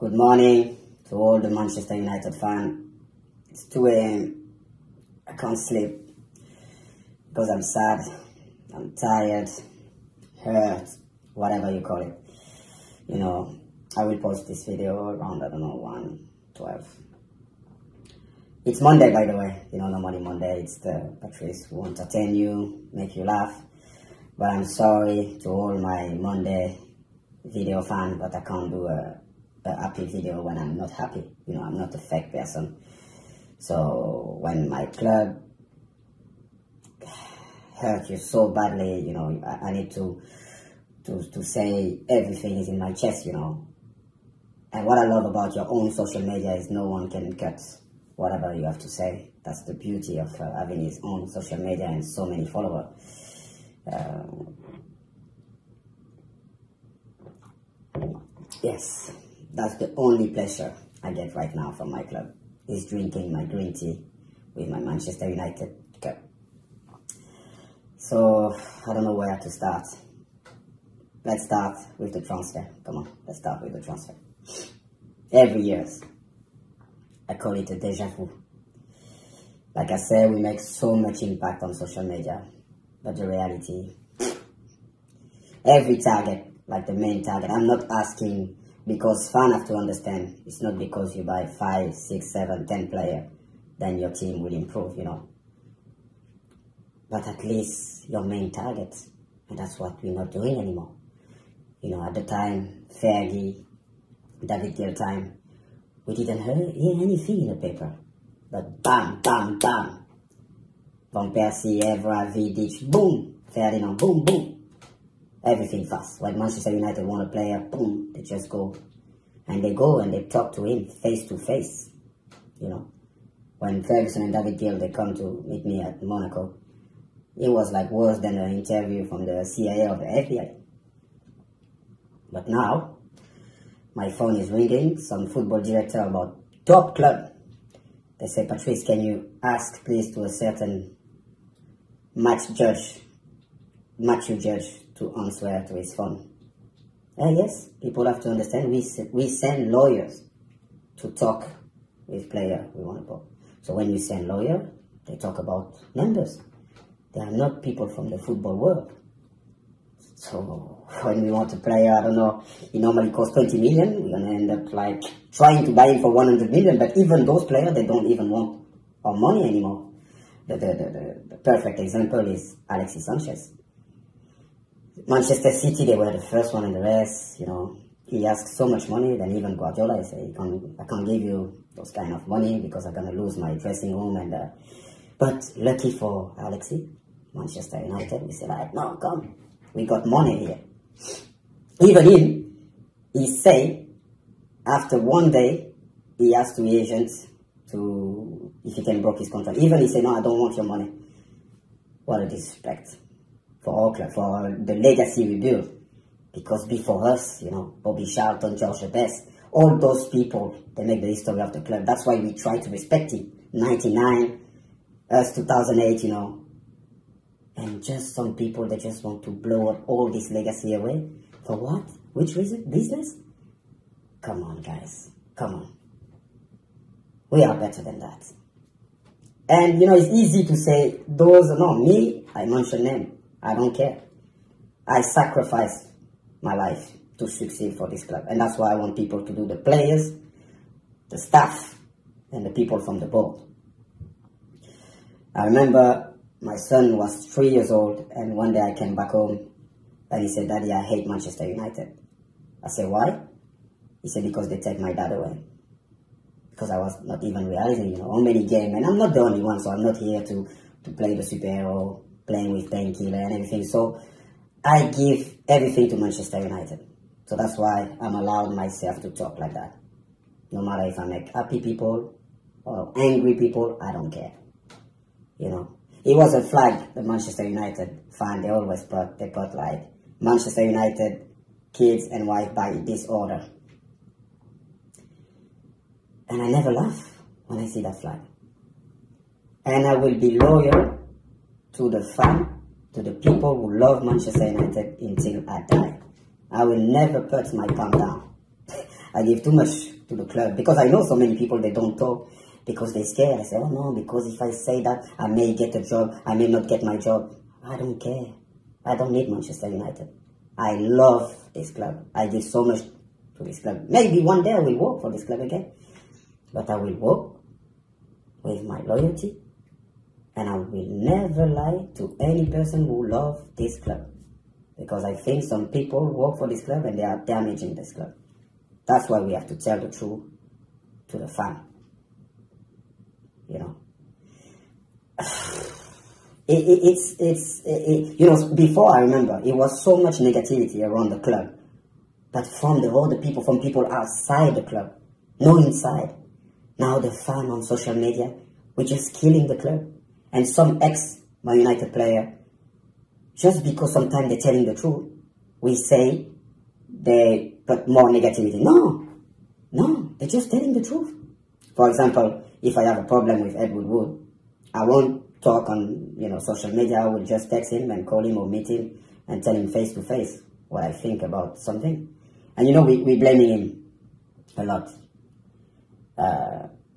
Good morning to all the Manchester United fans. It's 2 a.m. I can't sleep because I'm sad, I'm tired, hurt, whatever you call it. You know, I will post this video around, I don't know, 1:12. It's Monday, by the way. You know, normally Monday, it's the Patrice who entertain you, make you laugh. But I'm sorry to all my Monday video fans, but I can't do a happy video when I'm not happy. You know, I'm not a fake person. So when my club hurt you so badly, you know, I need to say everything is in my chest, you know. And what I love about your own social media is no one can cut whatever you have to say. That's the beauty of having his own social media and so many followers. Yes, that's the only pleasure I get right now from my club, is drinking my green tea with my Manchester United cup. So, I don't know where to start. Let's start with the transfer. Come on, let's start with the transfer. Every year, I call it a deja vu. Like I said, we make so much impact on social media, but the reality, every target, like the main target, I'm not asking, because fans have to understand, it's not because you buy 5, 6, 7, 10 players, then your team will improve, you know. But at least your main target, and that's what we're not doing anymore. You know, at the time, Fergie, David Gill time, we didn't hear anything in the paper. But bam, bam, bam. Van Persie, Evra, Vidic, boom. Ferdinand, boom, boom. Everything fast. When Manchester United want a player, boom, they just go. And they go and they talk to him face to face. You know, when Ferguson and David Gill, they come to meet me at Monaco, it was like worse than an interview from the CIA or the FBI. But now, my phone is ringing, some football director about top club. They say, Patrice, can you ask please to a certain match judge to answer to his phone? Yes, people have to understand, we send lawyers to talk with player we want to talk. So when you send lawyer, they talk about numbers. They are not people from the football world. So when we want a player, I don't know, he normally costs 20 million, we're going to end up like trying to buy him for 100 million, but even those players, they don't even want our money anymore. The perfect example is Alexis Sanchez. Manchester City, they were the first one in the race, you know. He asked so much money, then even Guardiola, he said, I can't give you those kind of money because I'm going to lose my dressing room. And but lucky for Alexis, Manchester United, we said, like, no, come, we got money here. Even him, he said, after one day, he asked the agent to, if he can break his contract. Even he said, no, I don't want your money. What a disrespect for our club, for the legacy we built. Because before us, you know, Bobby Charlton, George Best, all those people, they make the history of the club. That's why we try to respect it. 99, us 2008, you know. And just some people, they just want to blow up all this legacy away. For what? Which reason? Business? Come on, guys. Come on. We are better than that. And, you know, it's easy to say, those, no, me, I mention them. I don't care. I sacrificed my life to succeed for this club. And that's why I want people to do, the players, the staff, and the people from the board. I remember my son was 3 years old, and one day I came back home, and he said, Daddy, I hate Manchester United. I said, why? He said, because they take my dad away. Because I was not even realizing, you know, how many games, and I'm not the only one, so I'm not here to play the superhero, playing with painkiller and everything. So I give everything to Manchester United. So that's why I'm allowed myself to talk like that. No matter if I make happy people or angry people, I don't care. You know, it was a flag, the Manchester United fan, they always put like Manchester United kids and wife by disorder. And I never laugh when I see that flag. And I will be loyal to the fan, to the people who love Manchester United until I die. I will never put my palm down. I give too much to the club, because I know so many people, they don't talk because they're scared. I say, oh no, because if I say that, I may get a job, I may not get my job. I don't care. I don't need Manchester United. I love this club. I give so much to this club. Maybe one day I will work for this club again, but I will work with my loyalty, and I will never lie to any person who loves this club, because I think some people work for this club and they are damaging this club. That's why we have to tell the truth to the fan. You know, you know, before, I remember it was so much negativity around the club, but from the other people, from people outside the club, no inside. Now the fan on social media, we're just killing the club. And some ex-Man United player, just because sometimes they're telling the truth, we say they put more negativity. No, they're just telling the truth. For example, if I have a problem with Edward Wood, I won't talk on, you know, social media. I will just text him and call him or meet him and tell him face to face what I think about something. And you know, we're blaming him a lot.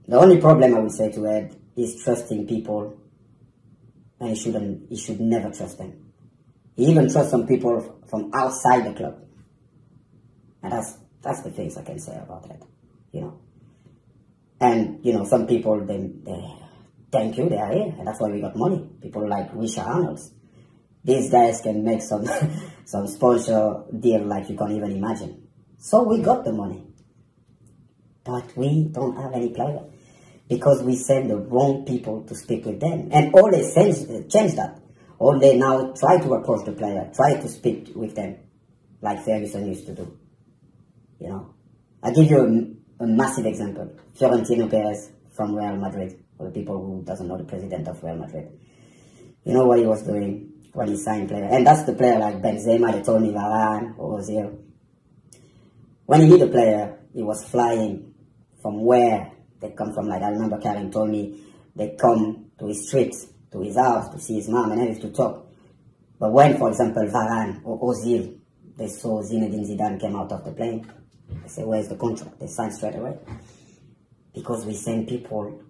The only problem I would say to Ed is trusting people, and he should never trust them. He even trusts some people from outside the club. And that's the things I can say about that, you know. And, you know, some people, they thank you, they are here, and that's why we got money. People like Richard Arnold's. These guys can make some some sponsor deal like you can't even imagine. So we got the money. But we don't have any player, because we send the wrong people to speak with them. And all they change that. All they now try to approach the player, try to speak with them, like Ferguson used to do. You know, I give you a massive example. Florentino Perez from Real Madrid, for the people who doesn't know the president of Real Madrid. You know what he was doing when he signed player? And that's the player like Benzema, they told me, Varane, or Ozil. When he need a player, he was flying from where they come from. Like I remember Karim told me, they come to his street, to his house, to see his mom and everything, to talk. But when, for example, Varane or Ozil, they saw Zinedine Zidane came out of the plane, they say, where's the contract? They sign straight away. Because we send people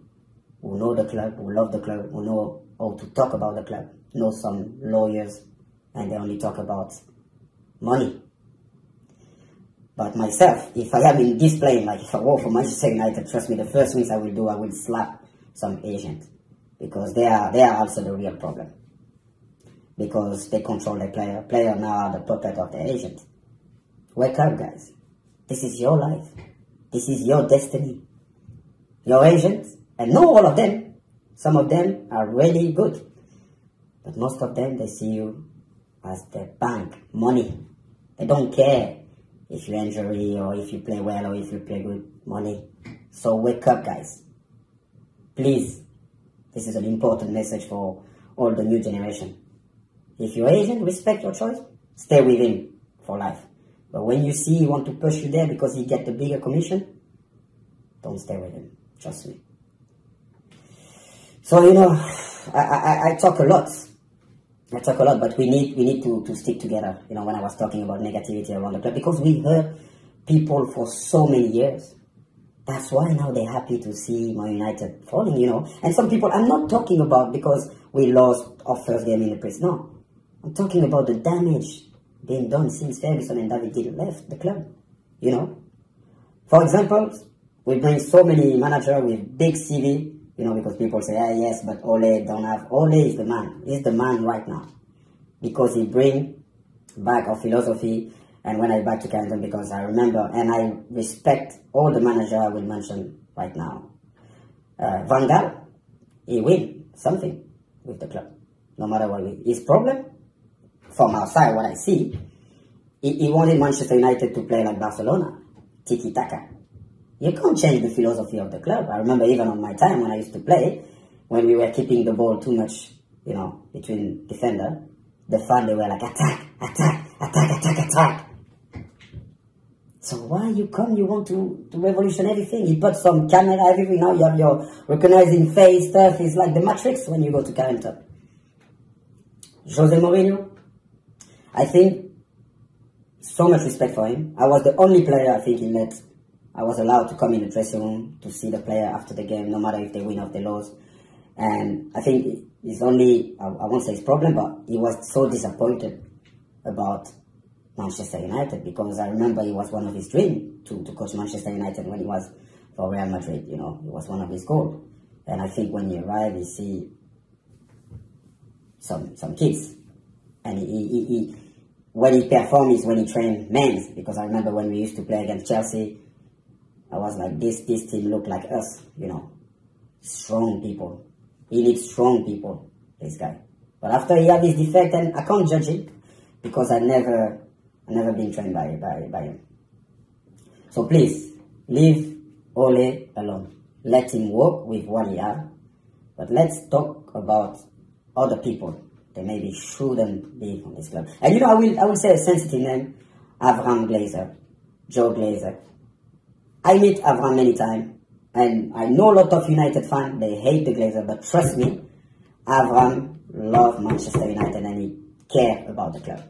who know the club, who love the club, who know how to talk about the club, know some lawyers, and they only talk about money. But myself, if I am in this plane, like if I work for Manchester United, trust me, the first things I will do, I will slap some agent. Because they are also the real problem. Because they control the player. Player now are the puppet of the agent. Wake up, guys. This is your life. This is your destiny. Your agents, and not all of them. Some of them are really good. But most of them, they see you as their bank, money. They don't care if you injury or if you play well or if you play good, money. So wake up, guys. Please. This is an important message for all the new generation. If you're Asian, respect your choice. Stay with him for life. But when you see he want to push you there because he get the bigger commission, don't stay with him. Trust me. So, you know, I talk a lot. I talk a lot, but we need to stick together. You know, when I was talking about negativity around the club, because we heard people for so many years. That's why now they're happy to see Man United falling, you know. And some people, I'm not talking about because we lost our first game in the press. No. I'm talking about the damage being done since Ferguson and David Gill left the club, you know. For example, we bring so many managers with big CV, you know, because people say, ah, yes, but Ole don't have. Ole is the man. He's the man right now. Because he bring back our philosophy. And when I back to Carrington, because I remember, and I respect all the managers I will mention right now. Van Gaal, he win something with the club, no matter what. His problem, from outside, what I see, he wanted Manchester United to play like Barcelona, tiki-taka. You can't change the philosophy of the club. I remember even on my time when I used to play, when we were keeping the ball too much, you know, between defender, the fans, they were like, attack, attack, attack, attack, attack. So why you come, you want to revolution everything? You put some camera, everything, now you have your recognizing face stuff. It's like the Matrix when you go to Carrington. Jose Mourinho, I think, so much respect for him. I was the only player I think he let I was allowed to come in the dressing room to see the player after the game, no matter if they win or they lose. And I think it's only, I won't say it's problem, but he was so disappointed about Manchester United, because I remember it was one of his dreams to coach Manchester United when he was for Real Madrid, you know, it was one of his goals. And I think when you arrive, you see some kids, and he when he performs is when he trains men, because I remember when we used to play against Chelsea, I was like, this team looked like us, you know, strong people. He needs strong people, this guy. But after he had this defect, and I can't judge it, because I never been trained by him. So please, leave Ole alone. Let him work with what he has. But let's talk about other people that maybe shouldn't be on this club. And you know, I will say a sensitive name, Avram Glazer, Joe Glazer. I meet Avram many times, and I know a lot of United fans, they hate the Glazer, but trust me, Avram loves Manchester United and he cares about the club.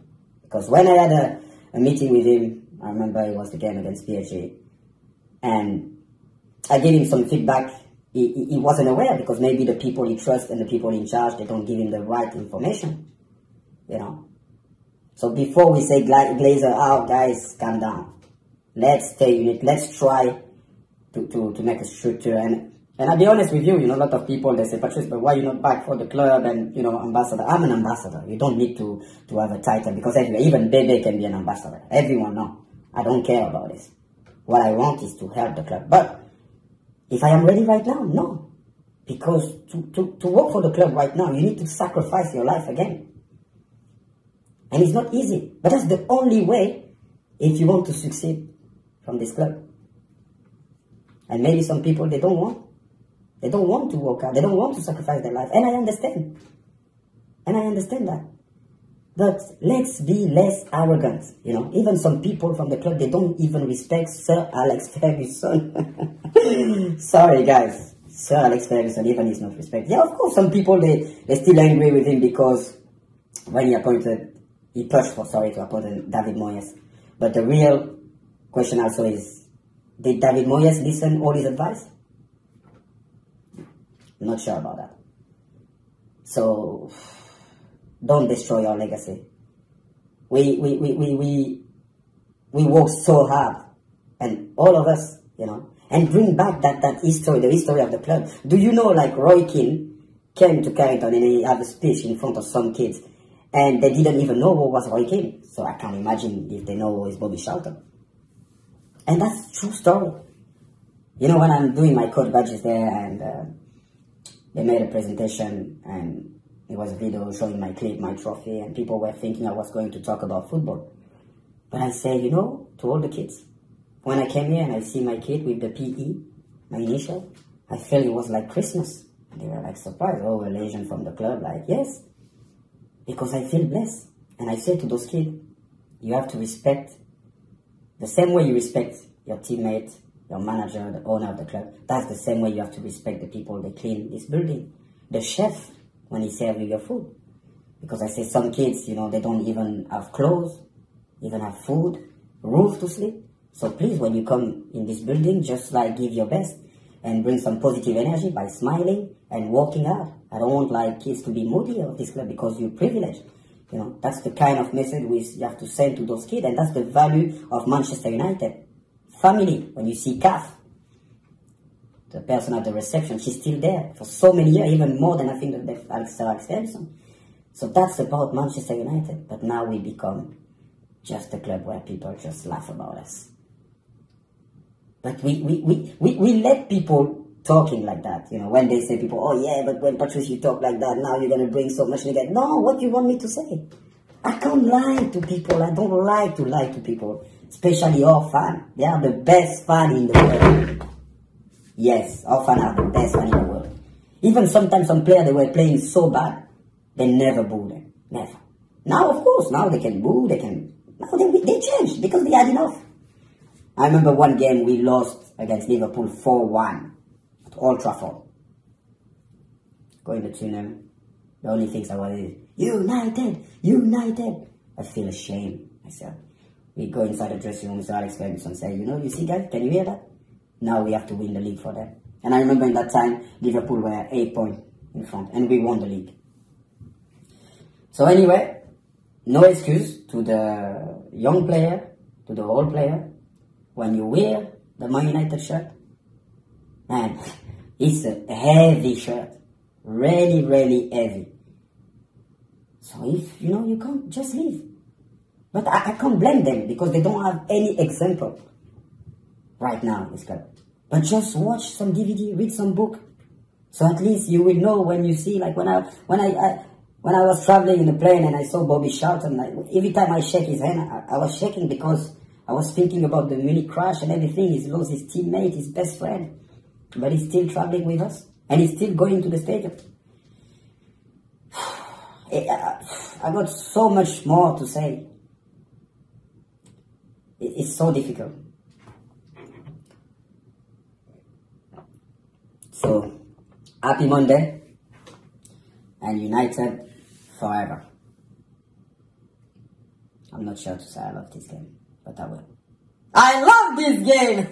Because when I had a meeting with him, I remember it was the game against PSG, and I gave him some feedback. He wasn't aware, because maybe the people he trusts and the people in charge, they don't give him the right information, you know. So before we say Glazer out, guys, calm down. Let's stay unit. Let's try to make a structure. And I'll be honest with you, you know, a lot of people, they say, Patrice, but why you not back for the club and, you know, ambassador? I'm an ambassador. You don't need to have a title, because even Bebe can be an ambassador. Everyone knows. I don't care about this. What I want is to help the club. But if I am ready right now, no. Because to work for the club right now, you need to sacrifice your life again. And it's not easy. But that's the only way if you want to succeed from this club. And maybe some people, they don't want to work out. They don't want to sacrifice their life. And I understand. And I understand that. But let's be less arrogant. You know, even some people from the club, they don't even respect Sir Alex Ferguson. Sorry, guys. Sir Alex Ferguson, even he's not respected. Yeah, of course, some people, they're still angry with him because when he pushed to appoint David Moyes. But the real question also is, did David Moyes listen all his advice? I'm not sure about that. So don't destroy your legacy. We work so hard, and all of us, you know, and bring back that history, the history of the club. Do you know, like, Roy Keane came to Carrington and he had a speech in front of some kids, and they didn't even know who was Roy Keane. So I can't imagine if they know who is Bobby Charlton. And that's true story. You know, when I'm doing my coach badges there, and they made a presentation, and it was a video showing my clip, my trophy, and people were thinking I was going to talk about football. But I said, you know, to all the kids, when I came here and I see my kid with the PE, my initial, I felt it was like Christmas. And they were like surprised. Oh, a legend from the club. Like, yes, because I feel blessed. And I said to those kids, you have to respect the same way you respect your teammate, your manager, the owner of the club. That's the same way you have to respect the people that clean this building. The chef, when he serves you your food. Because I say some kids, you know, they don't even have clothes, even have food, roof to sleep. So please, when you come in this building, just like give your best and bring some positive energy by smiling and working hard. I don't want like kids to be moody of this club because you're privileged. You know, that's the kind of message you have to send to those kids, and that's the value of Manchester United. Family, when you see Kath, the person at the reception, she's still there for so many years, even more than I think that Alex Ferguson. So that's about Manchester United. But now we become just a club where people just laugh about us. But we let people talking like that, you know, when they say people, oh yeah, but when Patrice you talk like that, now you're going to bring so much negative. No, what do you want me to say? I can't lie to people. I don't like to lie to people, especially our fans. They are the best fan in the world. Yes, our fans are the best fan in the world. Even sometimes some players, they were playing so bad, they never boo them. Never. Now, of course, now they can boo, now they changed because they had enough. I remember one game we lost against Liverpool 4-1 at Old Trafford. Going to tunnel. The only things I was is, United, United. I feel ashamed myself. We go inside the dressing room, so Alex Ferguson say, you know, you see guys, can you hear that? Now we have to win the league for them. And I remember in that time, Liverpool were 8 points in front, and we won the league. So anyway, no excuse to the young player, to the old player. When you wear the Man United shirt, man, it's a heavy shirt. Really, really heavy. So if, you can't, just leave. But I can't blame them because they don't have any example right now in this club. But just watch some DVD, read some book. So at least you will know when you see, like when I was traveling in the plane and I saw Bobby Charlton, every time I shake his hand, I was shaking because I was thinking about the Munich crash and everything. He's lost his teammate, his best friend. But he's still traveling with us. And he's still going to the stadium. I got so much more to say. It's so difficult. So, happy Monday. And United forever. I'm not sure to say I love this game, but I will. I love this game!